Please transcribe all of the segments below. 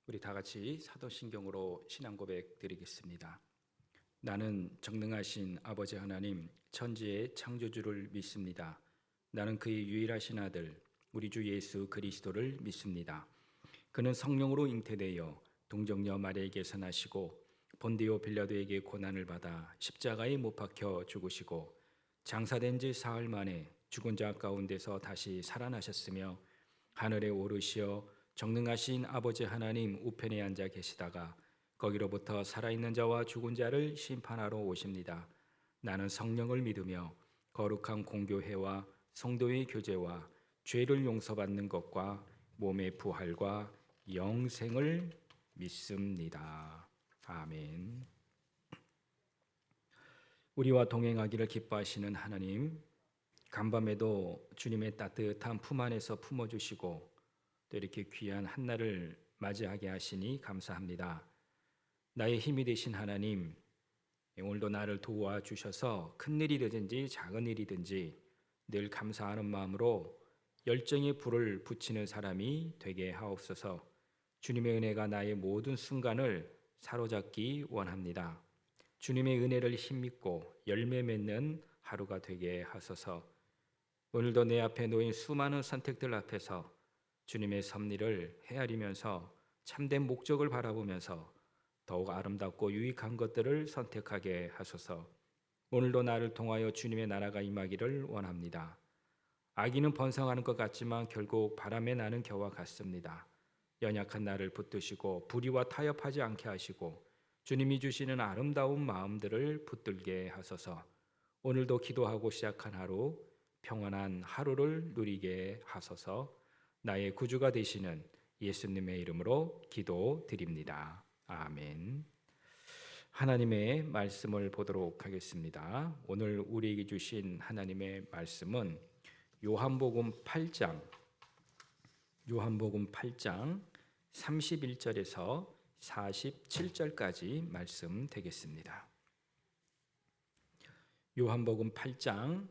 우리 다 같이 사도신경으로 신앙 고백 드리겠습니다. 나는 전능하신 아버지 하나님 천지의 창조주를 믿습니다. 나는 그의 유일하신 아들 우리 주 예수 그리스도를 믿습니다. 그는 성령으로 잉태되어 동정녀 마리아에게서 나시고 본디오 빌라도에게 고난을 받아 십자가에 못 박혀 죽으시고 장사된 지 사흘 만에 죽은 자 가운데서 다시 살아나셨으며 하늘에 오르시어 전능하신 아버지 하나님 우편에 앉아 계시다가 거기로부터 살아있는 자와 죽은 자를 심판하러 오십니다. 나는 성령을 믿으며 거룩한 공교회와 성도의 교제와 죄를 용서받는 것과 몸의 부활과 영생을 믿습니다. 아멘. 우리와 동행하기를 기뻐하시는 하나님, 간밤에도 주님의 따뜻한 품 안에서 품어주시고 또 이렇게 귀한 한날을 맞이하게 하시니 감사합니다. 나의 힘이 되신 하나님, 오늘도 나를 도와주셔서 큰 일이든지 작은 일이든지 늘 감사하는 마음으로 열정의 불을 붙이는 사람이 되게 하옵소서. 주님의 은혜가 나의 모든 순간을 사로잡기 원합니다. 주님의 은혜를 힘입고 열매 맺는 하루가 되게 하소서. 오늘도 내 앞에 놓인 수많은 선택들 앞에서 주님의 섭리를 헤아리면서 참된 목적을 바라보면서 더욱 아름답고 유익한 것들을 선택하게 하소서. 오늘도 나를 통하여 주님의 나라가 임하기를 원합니다. 아기는 번성하는 것 같지만 결국 바람에 나는 겨와 같습니다. 연약한 나를 붙드시고 불의와 타협하지 않게 하시고 주님이 주시는 아름다운 마음들을 붙들게 하소서. 오늘도 기도하고 시작한 하루 평안한 하루를 누리게 하소서. 나의 구주가 되시는 예수님의 이름으로 기도드립니다. 아멘. 하나님의 말씀을 보도록 하겠습니다. 오늘 우리에게 주신 하나님의 말씀은 요한복음 8장 31절에서 47절까지 말씀 되겠습니다. 요한복음 8장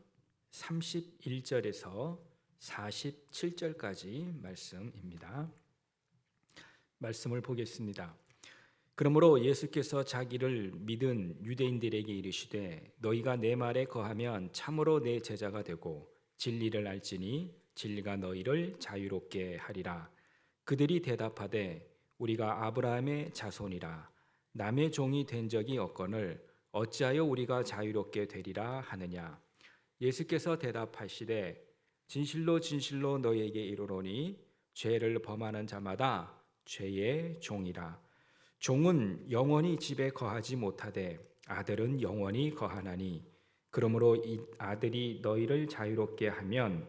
31절에서 47절까지 말씀입니다. 말씀을 보겠습니다. 그러므로 예수께서 자기를 믿은 유대인들에게 이르시되 너희가 내 말에 거하면 참으로 내 제자가 되고 진리를 알지니 진리가 너희를 자유롭게 하리라. 그들이 대답하되 우리가 아브라함의 자손이라 남의 종이 된 적이 없거늘 어찌하여 우리가 자유롭게 되리라 하느냐. 예수께서 대답하시되 진실로 진실로 너희에게 이르노니 죄를 범하는 자마다 죄의 종이라. 종은 영원히 집에 거하지 못하되 아들은 영원히 거하나니 그러므로 이 아들이 너희를 자유롭게 하면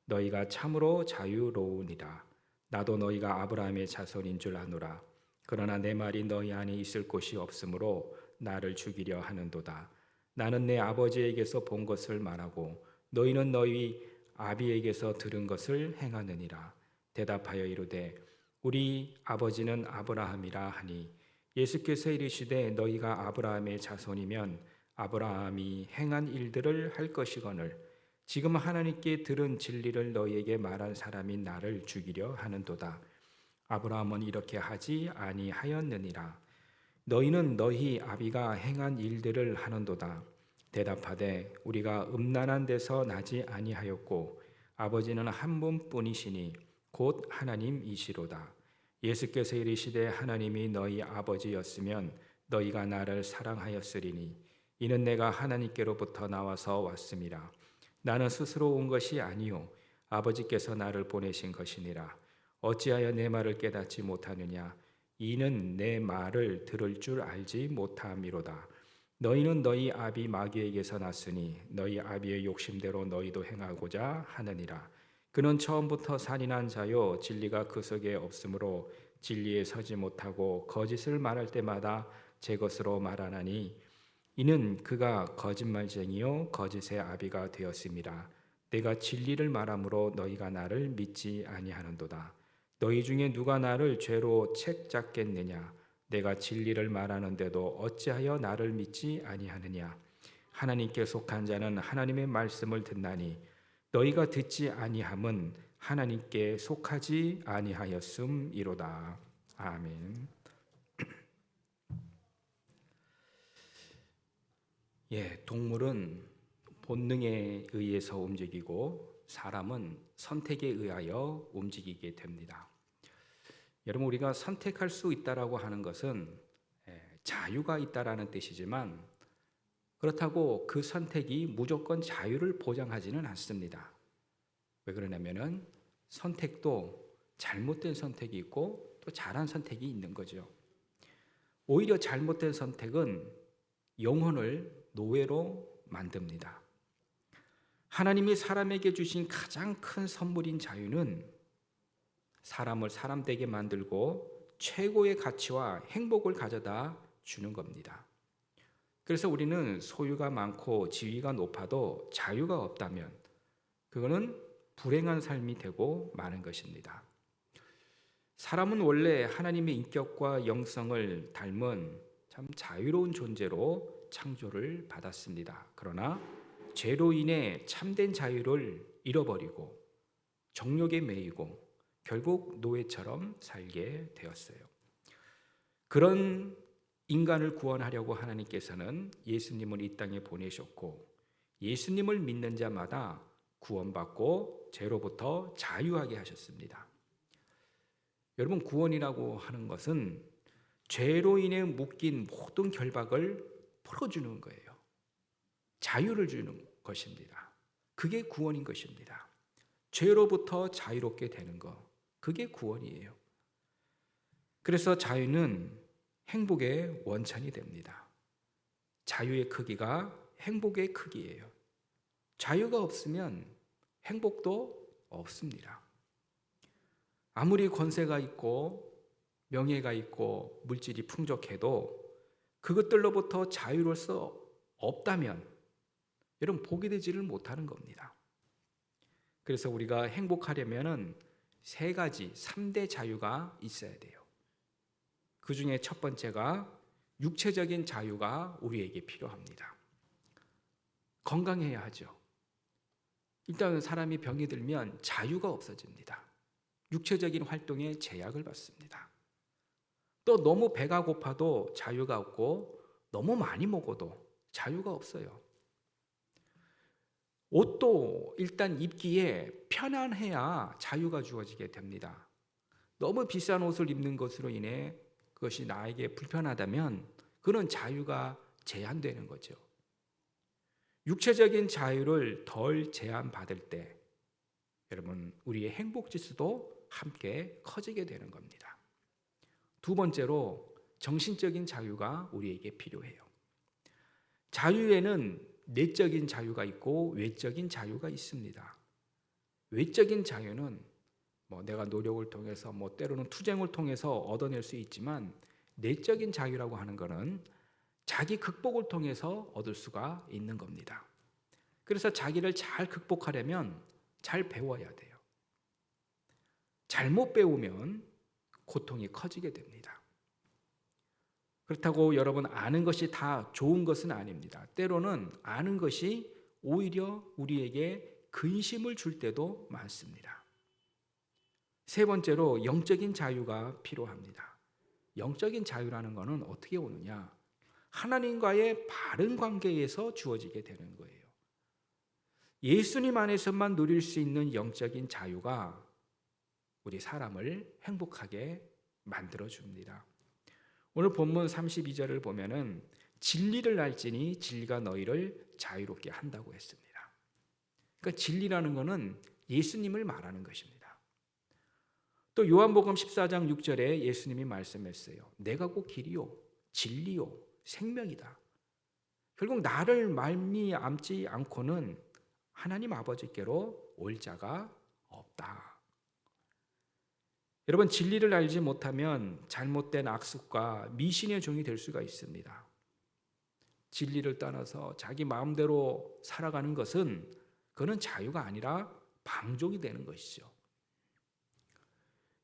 너희가 참으로 자유로우니라. 나도 너희가 아브라함의 자손인 줄 아노라. 그러나 내 말이 너희 안에 있을 곳이 없으므로 나를 죽이려 하는도다. 나는 내 아버지에게서 본 것을 말하고 너희는 너희 아비에게서 들은 것을 행하느니라. 대답하여 이르되 우리 아버지는 아브라함이라 하니 예수께서 이르시되 너희가 아브라함의 자손이면 아브라함이 행한 일들을 할 것이거늘 지금 하나님께 들은 진리를 너희에게 말한 사람이 나를 죽이려 하는도다. 아브라함은 이렇게 하지 아니하였느니라. 너희는 너희 아비가 행한 일들을 하는도다. 대답하되 우리가 음란한 데서 나지 아니하였고 아버지는 한 분뿐이시니 곧 하나님이시로다. 예수께서 이르시되 하나님이 너희 아버지였으면 너희가 나를 사랑하였으리니 이는 내가 하나님께로부터 나와서 왔음이라. 나는 스스로 온 것이 아니요 아버지께서 나를 보내신 것이니라. 어찌하여 내 말을 깨닫지 못하느냐. 이는 내 말을 들을 줄 알지 못함이로다. 너희는 너희 아비 마귀에게서 났으니 너희 아비의 욕심대로 너희도 행하고자 하느니라. 그는 처음부터 살인한 자요 진리가 그 속에 없으므로 진리에 서지 못하고 거짓을 말할 때마다 제 것으로 말하나니 이는 그가 거짓말쟁이요 거짓의 아비가 되었음이라. 내가 진리를 말함으로 너희가 나를 믿지 아니하는도다. 너희 중에 누가 나를 죄로 책잡겠느냐. 내가 진리를 말하는데도 어찌하여 나를 믿지 아니하느냐. 하나님께 속한 자는 하나님의 말씀을 듣나니 너희가 듣지 아니함은 하나님께 속하지 아니하였음이로다. 아멘. 예, 동물은 본능에 의해서 움직이고 사람은 선택에 의하여 움직이게 됩니다. 여러분, 우리가 선택할 수 있다라고 하는 것은 자유가 있다라는 뜻이지만 그렇다고 그 선택이 무조건 자유를 보장하지는 않습니다. 왜 그러냐면은 선택도 잘못된 선택이 있고 또 잘한 선택이 있는 거죠. 오히려 잘못된 선택은 영혼을 노예로 만듭니다. 하나님이 사람에게 주신 가장 큰 선물인 자유는 사람을 사람되게 만들고 최고의 가치와 행복을 가져다 주는 겁니다. 그래서 우리는 소유가 많고 지위가 높아도 자유가 없다면 그거는 불행한 삶이 되고 마는 것입니다. 사람은 원래 하나님의 인격과 영성을 닮은 참 자유로운 존재로 창조를 받았습니다. 그러나 죄로 인해 참된 자유를 잃어버리고 정욕에 매이고 결국 노예처럼 살게 되었어요. 그런 인간을 구원하려고 하나님께서는 예수님을 이 땅에 보내셨고 예수님을 믿는 자마다 구원받고 죄로부터 자유하게 하셨습니다. 여러분, 구원이라고 하는 것은 죄로 인해 묶인 모든 결박을 풀어주는 거예요. 자유를 주는 것입니다. 그게 구원인 것입니다. 죄로부터 자유롭게 되는 것, 그게 구원이에요. 그래서 자유는 행복의 원천이 됩니다. 자유의 크기가 행복의 크기예요. 자유가 없으면 행복도 없습니다. 아무리 권세가 있고 명예가 있고 물질이 풍족해도 그것들로부터 자유로서 없다면 여러분 복이 되지를 못하는 겁니다. 그래서 우리가 행복하려면은 3대 자유가 있어야 돼요. 그 중에 첫 번째가 육체적인 자유가 우리에게 필요합니다. 건강해야 하죠. 일단 사람이 병이 들면 자유가 없어집니다. 육체적인 활동에 제약을 받습니다. 또 너무 배가 고파도 자유가 없고 너무 많이 먹어도 자유가 없어요. 옷도 일단 입기에 편안해야 자유가 주어지게 됩니다. 너무 비싼 옷을 입는 것으로 인해 그것이 나에게 불편하다면 그런 자유가 제한되는 거죠. 육체적인 자유를 덜 제한받을 때 여러분 우리의 행복 지수도 함께 커지게 되는 겁니다. 두 번째로 정신적인 자유가 우리에게 필요해요. 자유에는 내적인 자유가 있고 외적인 자유가 있습니다. 외적인 자유는 내가 노력을 통해서 때로는 투쟁을 통해서 얻어낼 수 있지만 내적인 자유라고 하는 것은 자기 극복을 통해서 얻을 수가 있는 겁니다. 그래서 자기를 잘 극복하려면 잘 배워야 돼요. 잘못 배우면 고통이 커지게 됩니다. 그렇다고 여러분 아는 것이 다 좋은 것은 아닙니다. 때로는 아는 것이 오히려 우리에게 근심을 줄 때도 많습니다. 세 번째로 영적인 자유가 필요합니다. 영적인 자유라는 것은 어떻게 오느냐? 하나님과의 바른 관계에서 주어지게 되는 거예요. 예수님 안에서만 누릴 수 있는 영적인 자유가 우리 사람을 행복하게 만들어줍니다. 오늘 본문 32절을 보면은 진리를 알지니 진리가 너희를 자유롭게 한다고 했습니다. 그러니까 진리라는 것은 예수님을 말하는 것입니다. 또 요한복음 14장 6절에 예수님이 말씀했어요. 내가 곧 길이요 진리요 생명이다. 결국 나를 말미암지 않고는 하나님 아버지께로 올 자가 없다. 여러분 진리를 알지 못하면 잘못된 악습과 미신의 종이 될 수가 있습니다. 진리를 떠나서 자기 마음대로 살아가는 것은 그는 자유가 아니라 방종이 되는 것이죠.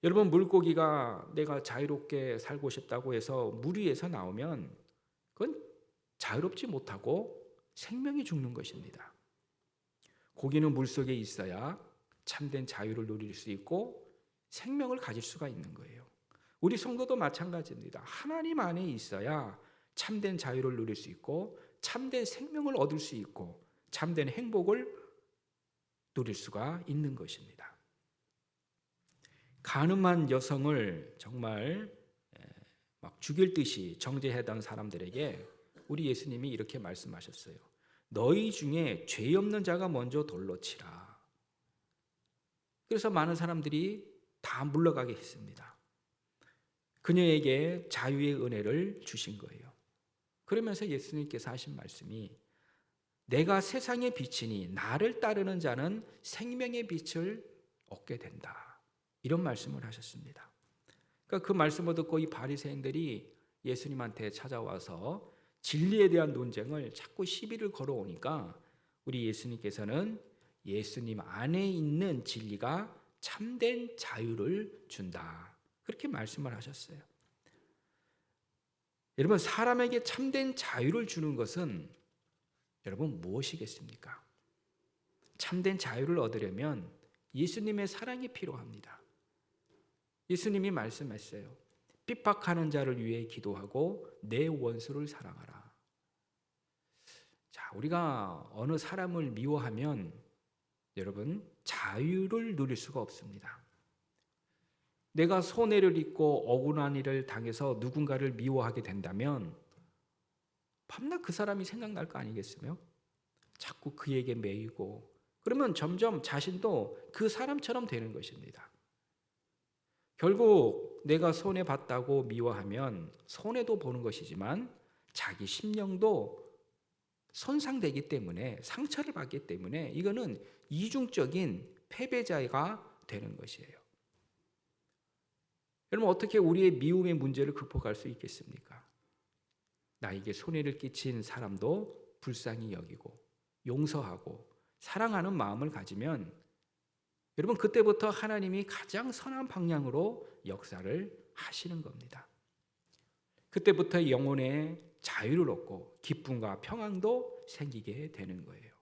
여러분 물고기가 내가 자유롭게 살고 싶다고 해서 물 위에서 나오면 그건 자유롭지 못하고 생명이 죽는 것입니다. 고기는 물속에 있어야 참된 자유를 누릴 수 있고 생명을 가질 수가 있는 거예요. 우리 성도도 마찬가지입니다. 하나님 안에 있어야 참된 자유를 누릴 수 있고 참된 생명을 얻을 수 있고 참된 행복을 누릴 수가 있는 것입니다. 가늠한 여성을 정말 막 죽일 듯이 정죄했던 사람들에게 우리 예수님이 이렇게 말씀하셨어요. 너희 중에 죄 없는 자가 먼저 돌로 치라. 그래서 많은 사람들이 다 물러가게 했습니다. 그녀에게 자유의 은혜를 주신 거예요. 그러면서 예수님께서 하신 말씀이 내가 세상의 빛이니 나를 따르는 자는 생명의 빛을 얻게 된다. 이런 말씀을 하셨습니다. 그러니까 그 말씀을 듣고 이 바리새인들이 예수님한테 찾아와서 진리에 대한 논쟁을 자꾸 시비를 걸어오니까 우리 예수님께서는 예수님 안에 있는 진리가 참된 자유를 준다. 그렇게 말씀을 하셨어요. 여러분, 사람에게 참된 자유를 주는 것은 여러분 무엇이겠습니까? 참된 자유를 얻으려면 예수님의 사랑이 필요합니다. 예수님이 말씀했어요. 핍박하는 자를 위해 기도하고 내 원수를 사랑하라. 자, 우리가 어느 사람을 미워하면 여러분 자유를 누릴 수가 없습니다. 내가 손해를 입고 억울한 일을 당해서 누군가를 미워하게 된다면 밤낮 그 사람이 생각날 거 아니겠으며? 자꾸 그에게 매이고 그러면 점점 자신도 그 사람처럼 되는 것입니다. 결국 내가 손해봤다고 미워하면 손해도 보는 것이지만 자기 심령도 손상되기 때문에 상처를 받기 때문에 이거는 이중적인 패배자가 되는 것이에요. 여러분 어떻게 우리의 미움의 문제를 극복할 수 있겠습니까? 나에게 손해를 끼친 사람도 불쌍히 여기고 용서하고 사랑하는 마음을 가지면 여러분 그때부터 하나님이 가장 선한 방향으로 역사를 하시는 겁니다. 그때부터 영혼의 자유를 얻고 기쁨과 평안도 생기게 되는 거예요.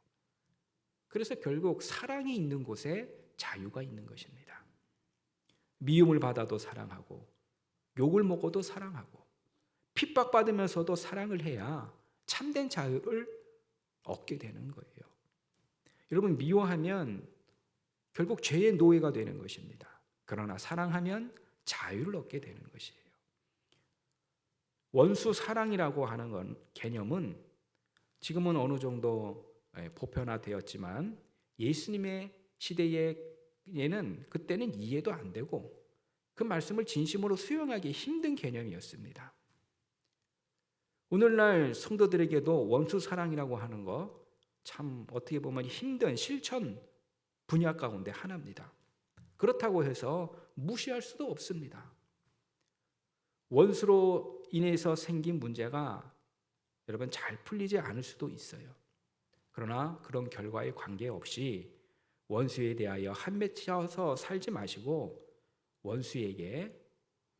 그래서 결국 사랑이 있는 곳에 자유가 있는 것입니다. 미움을 받아도 사랑하고 욕을 먹어도 사랑하고 핍박받으면서도 사랑을 해야 참된 자유를 얻게 되는 거예요. 여러분 미워하면 결국 죄의 노예가 되는 것입니다. 그러나 사랑하면 자유를 얻게 되는 것이에요. 원수 사랑이라고 하는 건 개념은 지금은 어느 정도 보편화되었지만 예수님의 시대에는 그때는 이해도 안 되고 그 말씀을 진심으로 수용하기 힘든 개념이었습니다. 오늘날 성도들에게도 원수 사랑이라고 하는 거 참 어떻게 보면 힘든 실천 분야 가운데 하나입니다. 그렇다고 해서 무시할 수도 없습니다. 원수로 인해서 생긴 문제가 여러분 잘 풀리지 않을 수도 있어요. 그러나 그런 결과에 관계없이 원수에 대하여 한맺혀서 살지 마시고 원수에게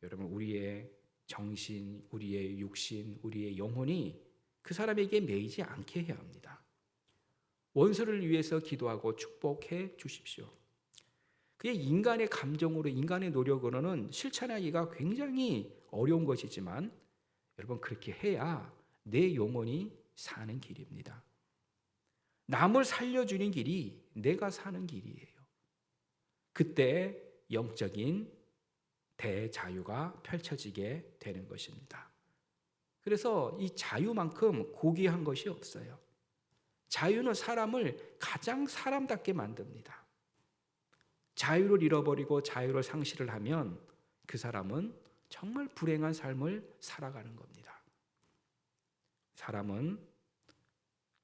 여러분 우리의 정신, 우리의 육신, 우리의 영혼이 그 사람에게 매이지 않게 해야 합니다. 원수를 위해서 기도하고 축복해 주십시오. 그게 인간의 감정으로 인간의 노력으로는 실천하기가 굉장히 어려운 것이지만 여러분 그렇게 해야 내 영혼이 사는 길입니다. 남을 살려주는 길이 내가 사는 길이에요. 그때 영적인 대자유가 펼쳐지게 되는 것입니다. 그래서 이 자유만큼 고귀한 것이 없어요. 자유는 사람을 가장 사람답게 만듭니다. 자유를 잃어버리고 자유를 상실을 하면 그 사람은 정말 불행한 삶을 살아가는 겁니다. 사람은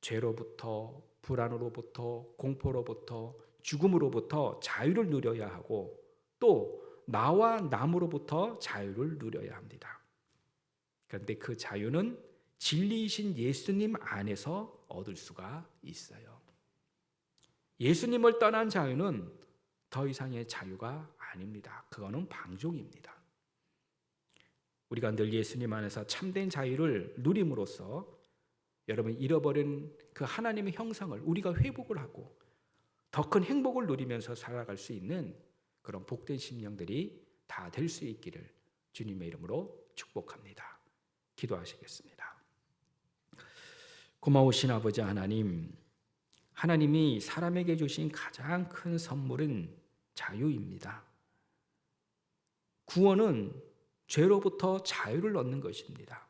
죄로부터, 불안으로부터, 공포로부터, 죽음으로부터 자유를 누려야 하고 또 나와 남으로부터 자유를 누려야 합니다. 그런데 그 자유는 진리이신 예수님 안에서 얻을 수가 있어요. 예수님을 떠난 자유는 더 이상의 자유가 아닙니다. 그거는 방종입니다. 우리가 늘 예수님 안에서 참된 자유를 누림으로써 여러분 잃어버린 그 하나님의 형상을 우리가 회복을 하고 더 큰 행복을 누리면서 살아갈 수 있는 그런 복된 심령들이 다 될 수 있기를 주님의 이름으로 축복합니다. 기도하시겠습니다. 고마우신 아버지 하나님, 하나님이 사람에게 주신 가장 큰 선물은 자유입니다. 구원은 죄로부터 자유를 얻는 것입니다.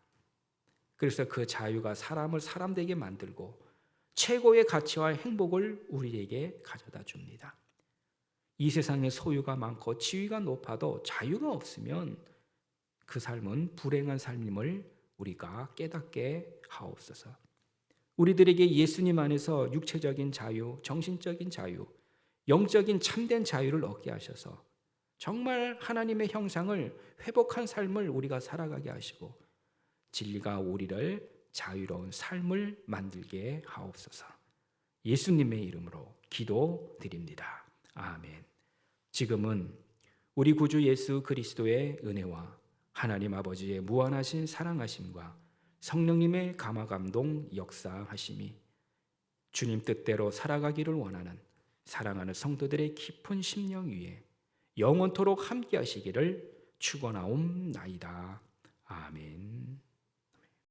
그래서 그 자유가 사람을 사람되게 만들고 최고의 가치와 행복을 우리에게 가져다 줍니다. 이 세상에 소유가 많고 지위가 높아도 자유가 없으면 그 삶은 불행한 삶임을 우리가 깨닫게 하옵소서. 우리들에게 예수님 안에서 육체적인 자유, 정신적인 자유, 영적인 참된 자유를 얻게 하셔서 정말 하나님의 형상을 회복한 삶을 우리가 살아가게 하시고 진리가 우리를 자유로운 삶을 만들게 하옵소서. 예수님의 이름으로 기도드립니다. 아멘. 지금은 우리 구주 예수 그리스도의 은혜와 하나님 아버지의 무한하신 사랑하심과 성령님의 감화감동 역사하심이 주님 뜻대로 살아가기를 원하는 사랑하는 성도들의 깊은 심령 위에 영원토록 함께 하시기를 축원하옵나이다. 아멘.